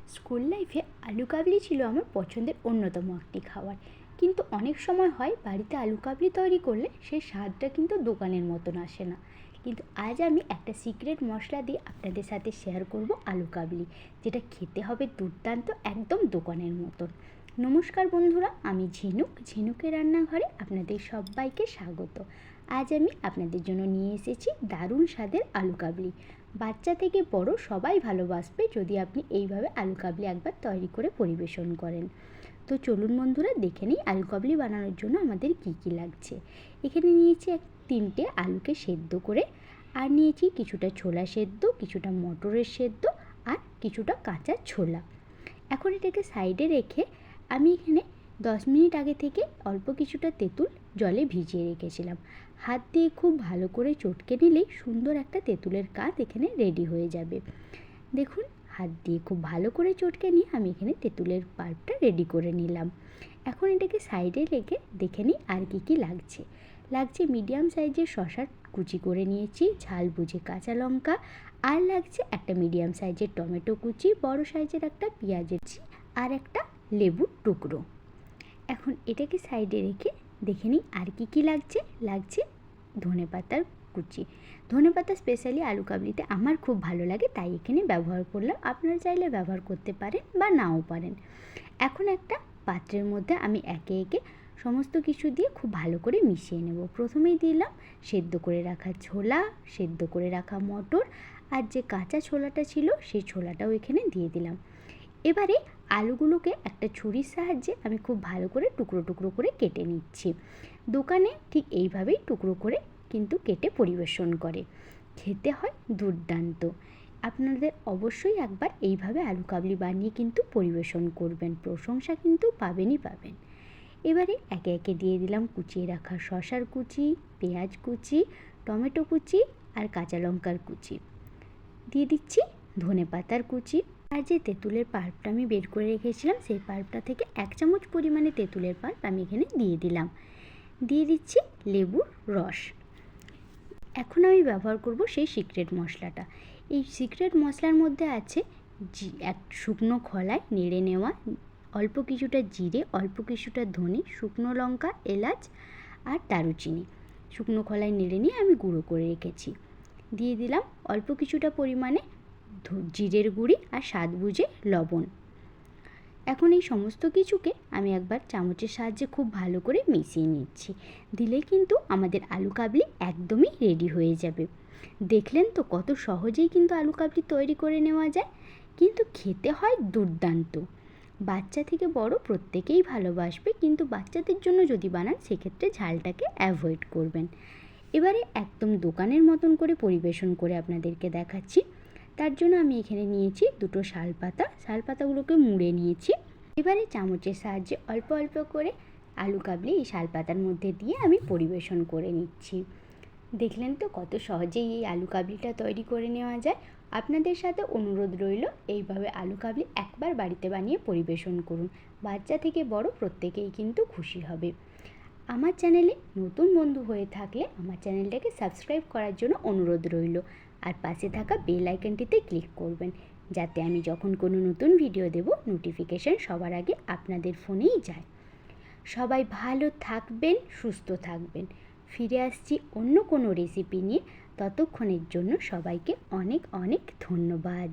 School লাইফে আলু কাবলি ছিল আমার পছন্দের অন্যতম একটি খাবার। কিন্তু অনেক সময় হয় বাড়িতে আলু কাবলি তৈরি করলে সেই স্বাদটা কিন্তু দোকানের মতন আসে না। কিন্তু আজ আমি একটা সিক্রেট মশলা দিয়ে আপনাদের সাথে শেয়ার করব আলু কাবলি, যেটা খেতে হবে দুর্দান্ত, একদম দোকানের মতন। নমস্কার বন্ধুরা, আমি ঝিনুকের রান্নাঘরে আপনাদের সবাইকে স্বাগত। আজ আমি আপনাদের জন্য নিয়ে এসেছি দারুণ স্বাদের আলু কাবলি। বাচ্চা থেকে বড় সবাই ভালোবাসবে যদি আপনি এইভাবে আলু কাবলি একবার তৈরি করে পরিবেশন করেন। তো চলুন বন্ধুরা, দেখে নিই আলু কাবলি বানানোর জন্য আমাদের কি কি লাগছে। এখানে নিয়েছি 3টে আলুকে সেদ্ধ করে, আর নিয়েছি কিছুটা ছোলা সেদ্ধ, কিছুটা মটরের সেদ্ধ, আর কিছুটা কাঁচা ছোলা। এখন এটাকে সাইডে রেখে আমি এখানে 10 মিনিট আগে থেকে অল্প কিছুটা তেঁতুল জলে ভিজিয়ে রেখেছিলাম। হাত দিয়ে খুব ভালো করে চটকে নিলেই সুন্দর একটা তেঁতুলের কাঠ এখানে রেডি হয়ে যাবে। দেখুন, হাত দিয়ে খুব ভালো করে চটকে নিয়ে আমি এখানে তেঁতুলের পাল্পটা রেডি করে নিলাম। এখন এটাকে সাইডে রেখে দেখে নিই আর কি লাগছে মিডিয়াম সাইজের শসা কুচি করে নিয়েছি, ঝাল বুঝে কাঁচা লঙ্কা, আর লাগছে একটা মিডিয়াম সাইজের টমেটো কুচি, বড় সাইজের একটা পেঁয়াজের আর একটা লেবুর টুকরো। এখন এটাকে সাইডে রেখে দেখে নিই আর কি লাগছে ধনেপাতার কুচি। ধনেপাতা স্পেশালি আলু কাবলিতে আমার খুব ভালো লাগে, তাই এখানে ব্যবহার করলাম। আপনারা চাইলে ব্যবহার করতে পারেন বা নাও পারেন। এখন একটা পাত্রের মধ্যে আমি একে একে সমস্ত কিছু দিয়ে খুব ভালো করে মিশিয়ে নেব। প্রথমেই দিলাম সেদ্ধ করে রাখা ছোলা, সেদ্ধ করে রাখা মটর, আর যে কাঁচা ছোলাটা ছিল সেই ছোলাটাও এখানে দিয়ে দিলাম। এবারে আলুগুলোকে একটা ছুরির সাহায্যে আমি খুব ভালো করে টুকরো টুকরো করে কেটে নিচ্ছি। দোকানে ঠিক এইভাবেই টুকরো করে কিন্তু কেটে পরিবেশন করে, খেতে হয় দুর্দান্ত। আপনাদের অবশ্যই একবার এইভাবে আলু কাবলি বানিয়ে কিন্তু পরিবেশন করবেন, প্রশংসা কিন্তু পাবেনই পাবেন। এবারে একে একে দিয়ে দিলাম কুচিয়ে রাখা শসার কুচি, পেঁয়াজ কুচি, টমেটো কুচি, আর কাঁচা লঙ্কার কুচি। দিয়ে দিচ্ছি ধনেপাতার কুচি, আর যে তেঁতুলের পাল্পটা আমি বের করে রেখেছিলাম সেই পাল্পটা থেকে 1 চামচ পরিমাণে তেঁতুলের পাল্প আমি এখানে দিয়ে দিলাম। দিয়ে দিচ্ছি লেবুর রস। এখন আমি ব্যবহার করব সেই সিক্রেট মশলাটা। এই সিক্রেট মশলার মধ্যে আছে এক শুকনো খোলায় নেড়ে নেওয়া অল্প কিছুটা জিরে, অল্প কিছুটা ধনে, শুকনো লঙ্কা, এলাচ আর দারুচিনি। শুকনো খোলায় নেড়ে নিয়ে আমি গুঁড়ো করে রেখেছি। দিয়ে দিলাম অল্প কিছুটা পরিমাণে জিরের গুঁড়ি আর স্বাদ বুঝে লবণ। এখন এই সমস্ত কিছুকে আমি একবার চামচের সাহায্যে খুব ভালো করে মিশিয়ে নিচ্ছি। দিলেই কিন্তু আমাদের আলু কাবলি একদমই রেডি হয়ে যাবে। দেখলেন তো কত সহজেই কিন্তু আলু কাবলি তৈরি করে নেওয়া যায়, কিন্তু খেতে হয় দুর্দান্ত। বাচ্চা থেকে বড় প্রত্যেকেই ভালোবাসবে, কিন্তু বাচ্চাদের জন্য যদি বানান সেক্ষেত্রে ঝালটাকে অ্যাভয়েড করবেন। এবারে একদম দোকানের মতন করে পরিবেশন করে আপনাদেরকে দেখাচ্ছি। তার জন্য আমি এখানে নিয়েছি 2টো শালপাতা। শালপাতাগুলোকে মুড়ে নিয়েছি। এবারে চামচের সাহায্যে অল্প অল্প করে আলু কাবলি এই শালপাতার মধ্যে দিয়ে আমি পরিবেশন করে নিচ্ছি। দেখলেন তো কত সহজেই এই আলু কাবলিটা তৈরি করে নেওয়া যায়। আপনাদের সাথে অনুরোধ রইল, এইভাবে আলু কাবলি একবার বাড়িতে বানিয়ে পরিবেশন করুন। বাচ্চা থেকে বড় প্রত্যেকেই কিন্তু খুশি হবে। আমার চ্যানেলে নতুন বন্ধু হয়ে থাকলে আমার চ্যানেলটাকে সাবস্ক্রাইব করার জন্য অনুরোধ রইল, আর পাশে থাকা বেল আইকনটিতে ক্লিক করবেন, যাতে আমি যখন কোনো নতুন ভিডিও দেব নোটিফিকেশান সবার আগে আপনাদের ফোনেই যায়। সবাই ভালো থাকবেন, সুস্থ থাকবেন। ফিরে আসছি অন্য কোনো রেসিপি নিয়ে। ততক্ষণের জন্য সবাইকে অনেক অনেক ধন্যবাদ।